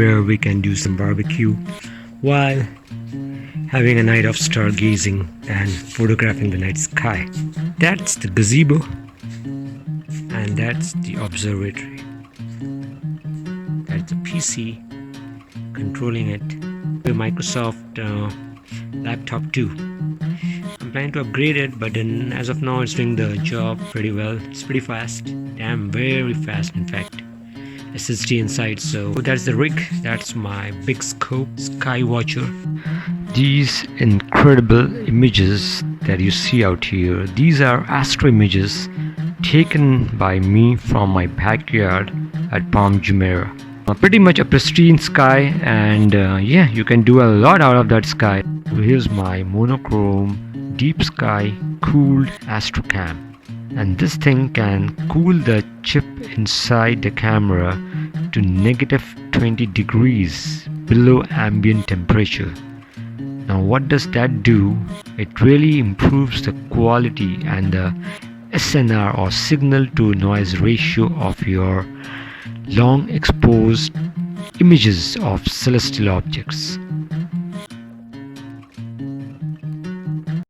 where we can do some barbecue while having a night of stargazing and photographing the night sky. That's the gazebo, and that's the observatory. That's a PC controlling it. The Microsoft laptop too. I'm planning to upgrade it, but then as of now it's doing the job pretty well. It's pretty fast. Damn, very fast in fact. SSD inside. So that's the rig. That's my big scope Skywatcher. These incredible images that you see out here, these are astro images taken by me from my backyard at Palm Jumeirah. Pretty much a pristine sky, and yeah, you can do a lot out of that sky. Here's my monochrome deep sky cooled astrocam, and this thing can cool the chip inside the camera to negative 20 degrees below ambient temperature. Now what does that do? It really improves the quality and the SNR, or signal to noise ratio, of your long exposed images of celestial objects.